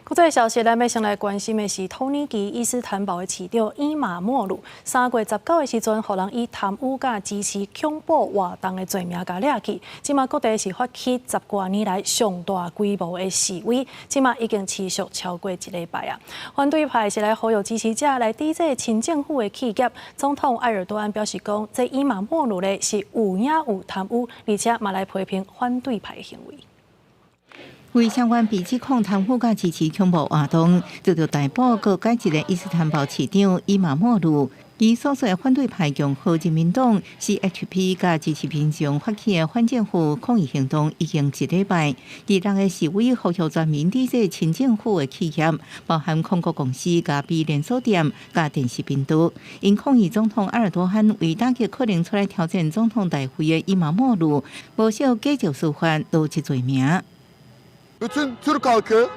国际消息，咱要先来关心的是土耳其伊斯坦堡的市长伊马莫鲁，3月19的时阵，互人以贪污甲支持恐怖活动的罪名甲抓去。即马各地是发起10多年来上大规模的示威，即马已经持续超过1礼拜啊。反对派是来呼吁支持者来抵制亲政府的企业。总统埃尔多安表示讲，这伊马莫鲁咧是有影有贪污，而且嘛来批评反对派的行为。为相关被指控贪腐甲支持恐怖活动，遭到逮捕各阶级的伊斯坦堡市长伊马莫鲁，伊所属的反对派共和人民党 CHP 甲支持民众发起的反政府抗议行动已经1礼拜。第6个示威呼吁全面抵制亲政府的企业，包含控股公司、甲比连锁店、甲电视频道。因抗议总统埃尔多安为打击可能出来挑战总统大会的伊马莫鲁，无少继续司法落实罪名。Bütün Türk halkı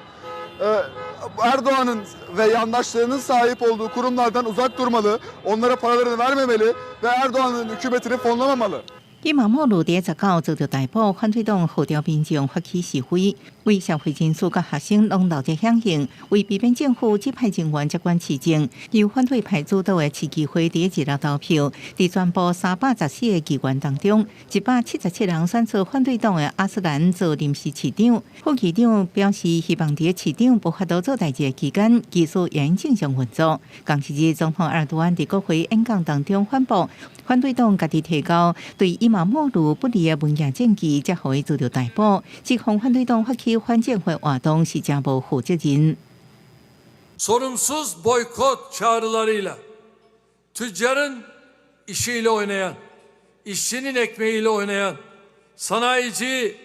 Erdoğan'ın ve yandaşlarının sahip olduğu kurumlardan uzak durmalı, onlara paralarını vermemeli ve Erdoğan'ın hükümetini fonlamamalı. 伊马莫鲁伫19遭到逮捕，反对党号召民众发起示威，为社会人士甲学生拢留着响应，为避免政府指派人员接管市政，由反对派主导的市议会伫1日投票，伫宣布314个议员当中，177人选出反对党的阿斯兰做临时市长。副议长表示，希望伫市长无法度做代志的期间，技术仍正常运作。同时日，总统埃尔多安伫国会演讲当中宣布，反对党家己提高对伊马莫鲁不利的文件证据，才互伊遭到逮捕。指控反对党发起反政府活动是真无负责任。Sorumsuz boykot çağrılarıyla tüccarın işiyle oynayan, işçinin ekmeğiyle oynayan, sanayici,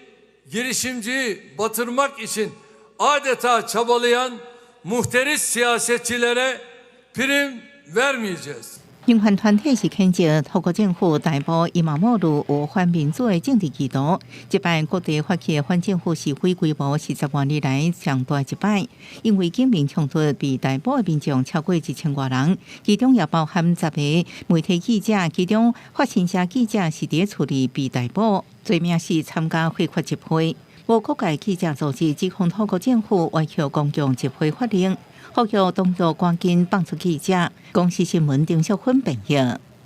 girişimciyi batırmak için adeta çabalayan muhteris siyasetçilere prim vermeyeceğiz. 人权团体是谴责透过政府逮捕伊马莫鲁有反民主的政治企图。这摆各地发起的反政府示威规模是10多年来上大一摆，因为警民冲突被逮捕的民众超过1000多人，其中也包含10个媒体记者，其中法新社记者是伫处理被逮捕，罪名是参加非法集会。无国界记者组织指控透过政府歪曲公共集会法令，呼吁当局赶紧放出记者。公司新闻郑淑芬评论。